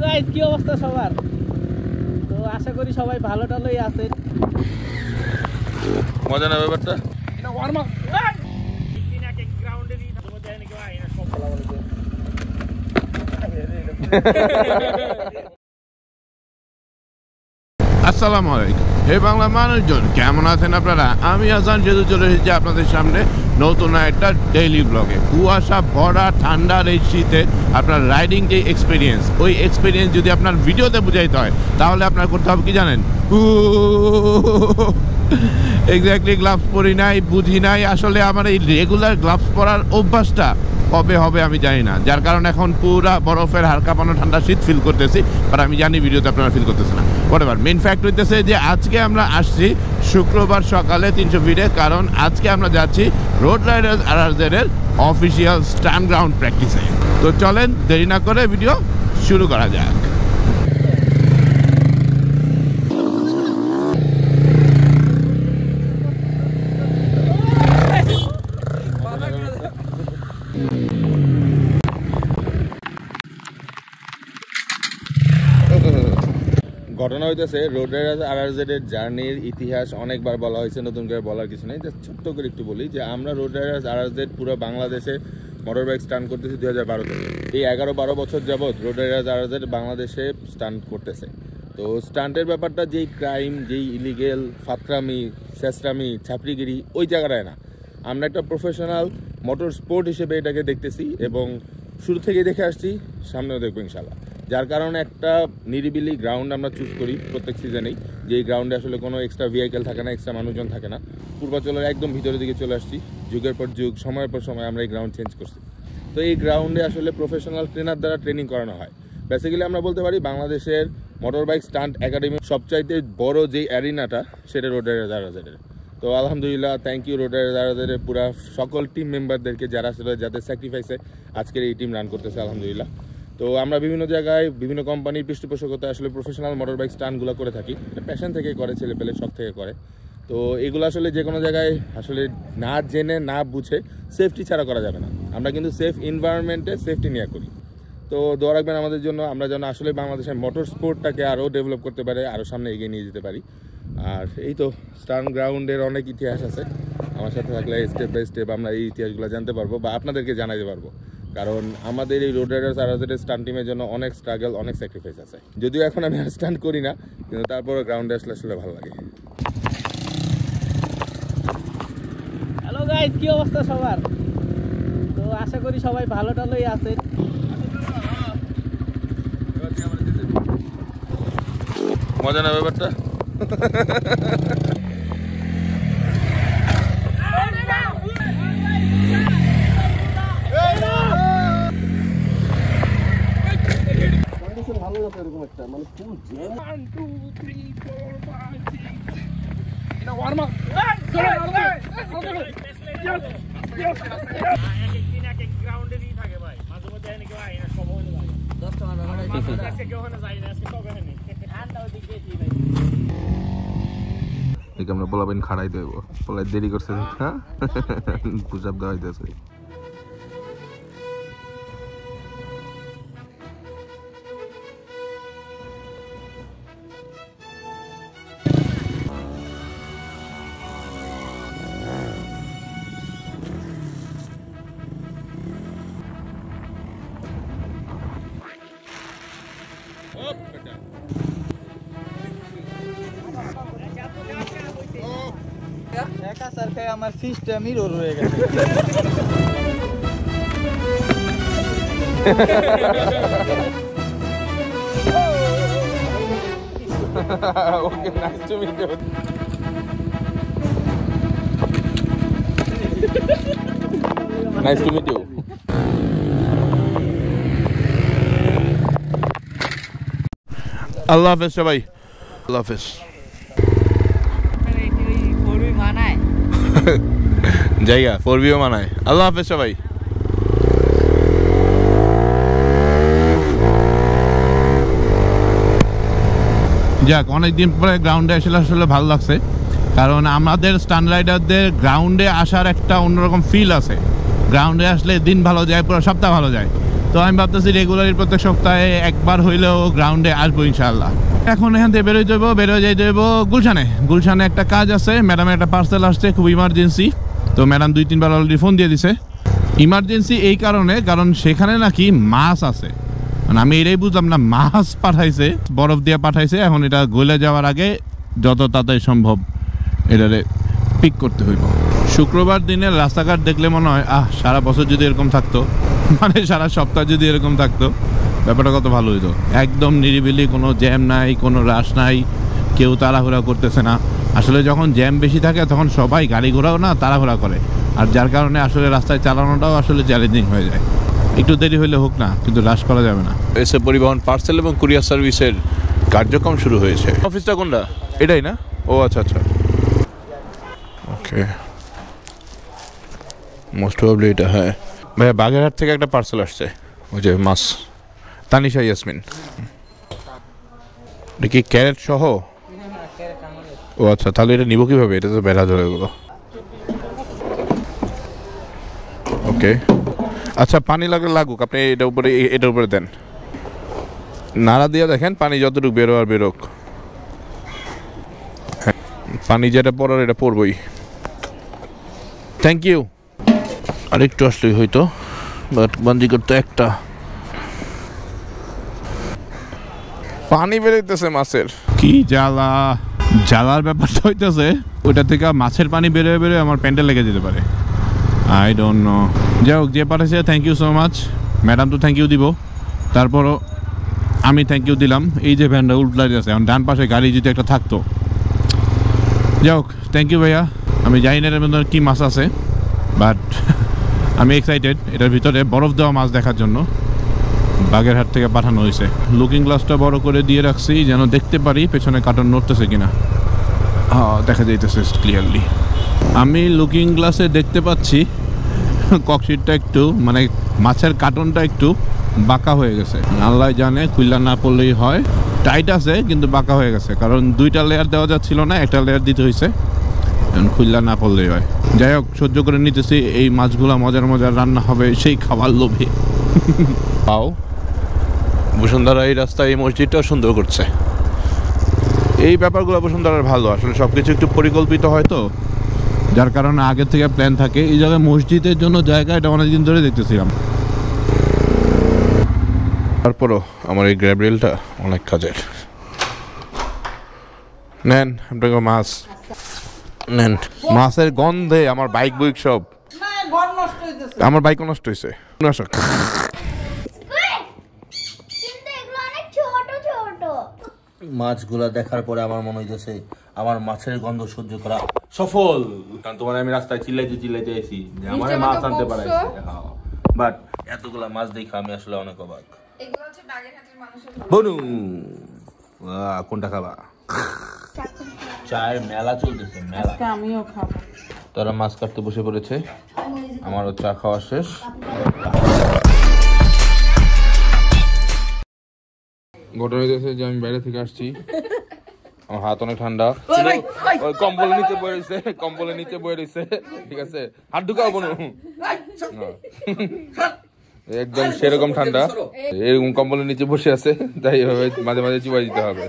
Guys, কি অবস্থা সবার? তো আশা করি সবাই ভালো টালোই আছেন। মজা না ব্যাপারটা? এটা ওয়ার্ম আপ। দিন আগে গ্রাউন্ডে দিয়ে থাকবো দেয় নাকি ভাই, এটা সব খেলা বলতে। আসসালামু আলাইকুম হে বাংলা মানুষজন, কেমন আছেন আপনারা? আমি হাসান যেহেতু চলে এসেছি আপনাদের সামনে নতুন একটা ডেইলি ব্লগে। কুয়াশা ভরা ঠান্ডার এই শীতে আপনার রাইডিং যে এক্সপিরিয়েন্স, ওই এক্সপিরিয়েন্স যদি আপনার ভিডিওতে বুঝাইতে হয় তাহলে আপনার করতে হবে কি জানেন? এক্স্যাক্টলি গ্লাভস পরি নাই, বুঝি নাই। আসলে আমার এই রেগুলার গ্লাভস পরার অভ্যাসটা কবে হবে আমি জানি না, যার কারণে এখন পুরা বরফের হালকা পানো ঠান্ডা শীত ফিল করতেছি। বাট আমি জানি ভিডিওতে আপনারা ফিল করতেছে না। হোয়াটএভার, মেইন ফ্যাক্ট হইতেছে যে আজকে আমরা আসছি শুক্রবার সকালে 300 ফিটে, কারণ আজকে আমরা যাচ্ছি রোড রাইডার্স RRZ এর অফিসিয়াল স্ট্যান্ড গ্রাউন্ড প্র্যাকটিসে। তো চলেন দেরি না করে ভিডিও শুরু করা যাক। ঘটনা হইতেছে রোড রাইডার্স RRZ এর জার্নির ইতিহাস অনেকবার বলা হয়েছে, নতুন করে বলার কিছু নেই। জাস্ট ছোট্ট করে একটু বলি যে আমরা রোড রাইডার্স RRZ পুরো বাংলাদেশে মোটর বাইক স্টান্ট করতেছি 2012 থেকে। এই 11-12 বছর যাবৎ রোড রাইডার্স RRZ বাংলাদেশে স্টান্ট করতেছে। তো স্টান্টের ব্যাপারটা যেই ক্রাইম, যেই ইলিগেল ফাতরামি, শেষরামি, ছাপড়িগিরি ওই জায়গাটায় না। আমরা একটা প্রফেশনাল মোটর স্পোর্ট হিসেবে এটাকে দেখতেছি এবং শুরু থেকেই দেখে আসছি, সামনেও দেখবো ইনশাল্লাহ। যার কারণে একটা নিরিবিলি গ্রাউন্ড আমরা চুজ করি প্রত্যেক সিজনেই, যে এই গ্রাউন্ডে আসলে কোনো এক্সট্রা ভেহিকেল থাকে না, এক্সট্রা মানুষজন থাকে না। পূর্বাঞ্চলের একদম ভিতরের দিকে চলে আসছি। যুগের পর যুগ, সময়ের পর সময় আমরা এই গ্রাউন্ড চেঞ্জ করছি। তো এই গ্রাউন্ডে আসলে প্রফেশনাল ট্রেনার দ্বারা ট্রেনিং করানো হয়। বেসিক্যালি আমরা বলতে পারি বাংলাদেশের মোটর বাইক স্টান্ট একাডেমির সবচাইতে বড় যেই অ্যারিনাটা, সেটা রোড রাইডার্স RRZ এর। তো আলহামদুলিল্লাহ, thank you Road Riders RRZ এর পুরা সকল টিম মেম্বারদেরকে, যারা আসলে যাদের স্যাক্রিফাইসে আজকের এই টিম রান করতেছে আলহামদুলিল্লাহ। তো আমরা বিভিন্ন জায়গায় বিভিন্ন কোম্পানির পৃষ্ঠপোষকতায় আসলে প্রফেশনাল মোটর বাইক স্টান্টগুলো করে থাকি। এটা প্যাশন থেকে করে, ছেলে পেলে শখ থেকে করে। তো এগুলো আসলে যে কোনো জায়গায় আসলে না জেনে না বুঝে সেফটি ছাড়া করা যাবে না। আমরা কিন্তু সেফ এনভায়রনমেন্টে সেফটি নিয়ে করি। তো দোয়া রাখবেন আমাদের জন্য, আমরা যেন আসলে বাংলাদেশের মোটর স্পোর্টটাকে আরও ডেভেলপ করতে পারে, আরও সামনে এগিয়ে নিয়ে যেতে পারি। আর এই তো স্টান্ট গ্রাউন্ডের অনেক ইতিহাস আছে। আমার সাথে থাকলে স্টেপ বাই স্টেপ আমরা এই ইতিহাসগুলো জানতে পারবো বা আপনাদেরকে জানাতে পারবো। কারণ আমাদের এই রোড রাইডার্স RRZ এর স্টান্ট টিমের জন্য অনেক স্ট্রাগল, অনেক স্যাক্রিফাইস আছে। যদিও এখন আমি আর স্টান্ট করি না, কিন্তু তারপরে গ্রাউন্ডে আসলে আসলে ভালো লাগে। হ্যালো গাইস, কি অবস্থা সবার? তো আশা করি সবাই ভালো টালোই আছেন। মজা না ব্যাপারটা? ভালো না এরকম একটা মানে ফুল জ্যাম। 1 2 3 4 5 6 এটা ওয়ার্ম আপ। একদিন এক গ্রাউন্ডে দিয়ে থাকে ভাই, মাঝে মধ্যে যায় নাকি ভাই, এটা সব হয়ে যায় 10 টাকা দাঁড়ায় আজকে কেউ না যায় না, আজকে সব হয়নি ঠান্ডা ওই দিকে দিই ভাই। দেখি আমরা বলাবেন খাড়াই দেব, বলাই দেরি করছে। হ্যাঁ, পুশ-আপ দেওয়া হইতেছে। একা সরকার আমার সিস্টেমই রোল হয়ে গেছে। Okay, nice to meet you. Nice to meet you. আল্লাহ হাফেজ সবাই, আল্লাহ হাফেজ। জায়গা 4Vও মানায়। আল্লাহ হাফেজ সবাই। যাক, অনেকদিন পরে গ্রাউন্ডে আসলে ভালো লাগছে, কারণ আমাদের স্টান্ট রাইডারদের গ্রাউন্ডে আসার একটা অন্যরকম ফিল আছে। গ্রাউন্ডে আসলে দিন ভালো যায়, পুরো সপ্তাহ ভালো যায়। তো আমি ভাবতেছি রেগুলারই প্রত্যেক সপ্তাহে একবার হইলেও গ্রাউন্ডে আসবো ইনশাআল্লাহ। এখন এখান থেকে বেরোয় যাইতে হইব গুলশানে একটা কাজ আছে, ম্যাডামের একটা পার্সেল আসছে খুব ইমার্জেন্সি। তো ম্যাডাম 2-3 বার অলরেডি ফোন দিয়ে দিছে। ইমার্জেন্সি এই কারণ সেখানে নাকি মাছ আছে, মানে আমি এটাই বুঝলাম না, মাছ পাঠাইছে, বরফ দিয়ে পাঠাইছে। এখন এটা গলে যাওয়ার আগে যত তাড়াতাড়ি সম্ভব এটারে পিক করতে হইব। শুক্রবার দিনে রাস্তাঘাট দেখলে মনে হয় সারা বছর যদি এরকম থাকতো, মানে সারা সপ্তাহ যদি এরকম থাকতো, ব্যাপারটা কত ভালো হইতো। একদম নিরিবিলি, কোনো জ্যাম নাই, কোনো রাশ নাই, কেউ তাড়াহুড়া করতেছে না। আসলে যখন জ্যাম বেশি থাকে তখন সবাই গাড়ি ঘোড়াও না তাড়াহুড়া করে, আর যার কারণে আসলে রাস্তায় চালানোটাও আসলে চ্যালেঞ্জিং হয়ে যায়। একটু দেরি হলে হোক না, কিন্তু রাশ করা যাবে না। এসে পরিবহন পার্সেল এবং কুরিয়ার সার্ভিসের কার্যক্রম শুরু হয়েছে। অফিসটা কোনটা? এটাই না? ও আচ্ছা আচ্ছা, ওকে, মোস্ট প্রবাবলি এটা। হ্যাঁ ভাইয়া, বাগেরহাট থেকে একটা পার্সেল আসছে, ওই যে মাছ, তানিশা ইয়াসমিন। এটা কি ক্যারেট সহ? ও আচ্ছা, তাহলে এটা নিব কিভাবে? এটা তো বেড়া ধরে গেলো। ওকে আচ্ছা, পানি লাগুক, আপনি এটার উপরে দেন, নাড়া দিয়ে দেখেন পানি যতটুকু বেরোক। হ্যাঁ, পানি যেটা পড়ার এটা পড়বই। Thank you. আরেকটু আসলেই হয়তো, বাট বান্দি করতে একটা পানি বেরোইতেছে মাছের। কি জ্বালার ব্যাপারটা হইতেছে, ওইটা থেকে মাছের পানি বেরোয় আমার প্যান্টে লেগে যেতে পারে। I don't know. যাই হোক, যে পাঠাইছে thank you so much. Madam তো থ্যাংক ইউ দিব, তারপরও আমি থ্যাংক ইউ দিলাম। এই যে ভ্যানটা উল্টাই আছে, এখন ডান পাশে গাড়ি যদি একটা থাকতো। যাই হোক, থ্যাংক ইউ ভাইয়া। আমি জানি না এর মধ্যে কী মাছ আছে, বাট আমি এক্সাইটেড এটার ভিতরে বরফ দেওয়া মাছ দেখার জন্য। বাগেরহাট থেকে পাঠানো হয়েছে। লুকিং গ্লাসটা বড় করে দিয়ে রাখছি যেন দেখতে পারি পেছনে কার্টন নড়তেছে কিনা। হ্যাঁ, দেখা যাইতেছে ক্লিয়ারলি। আমি লুকিং গ্লাসে দেখতে পাচ্ছি ককশিটটা একটু, মানে মাছের কার্টনটা একটু বাঁকা হয়ে গেছে। আল্লাহ জানে, খুললা না পড়লেই হয়। টাইট আছে কিন্তু বাঁকা হয়ে গেছে, কারণ 2টা লেয়ার দেওয়া যাচ্ছিল না, একটা লেয়ার দিতে হয়েছে। খুললা না পড়লেই হয়। যাই হোক, সহ্য করে নিতেছি। এই মাছগুলা মজার রান্না হবে সেই খাবার লোভে। পাও বসুন্ধরা এই রাস্তা, এই মসজিদটাও সুন্দর করছে। এই ব্যাপারগুলো বসুন্ধরার ভালো, আসলে সব কিছু একটু পরিকল্পিত হয় তো, যার কারণে আগে থেকে প্ল্যান থাকে। এই জায়গায় মসজিদের জন্য জায়গা, এটা অনেকদিন ধরে দেখতেছিলাম। তারপরও আমার এই গ্র্যাব রেলটা অনেক কাজের। নেন আপনাকে মাছ নেন। মাছের গন্ধে আমার বাইক সব, আমার বাইকও নষ্ট হয়েছে। মাছগুলা দেখার পরে আমার মনে হইতেছে আমার মাছের গন্ধ সহ্য করা সফল। কারণ তোমার আমি রাস্তায় চিল্লাইতে আইছি যে আমার মাছ আনতে পারাইছে, বাট এতগুলা মাছ দেখে আমি আসলে অনেক অবাক। বনু কোনটা খাবা? চায়ের মেলা চলতেছে, মেলা। আমিও খাবো। তারা মাছ কাটতে বসে পড়েছে, আমারও চা খাওয়া শেষ। ঘটনা হয়েছে যে আমি বাইরে থেকে আসছি, আমার হাত অনেক ঠান্ডা, কম্বলের নিচে বয়ে রয়েছে, ঠিক আছে? হাত ঢুকাও বোন, একদম সেরকম ঠান্ডা, এরকম কম্বলের নিচে বসে আছে, তাই মাঝে মাঝে চিবাই দিতে হবে।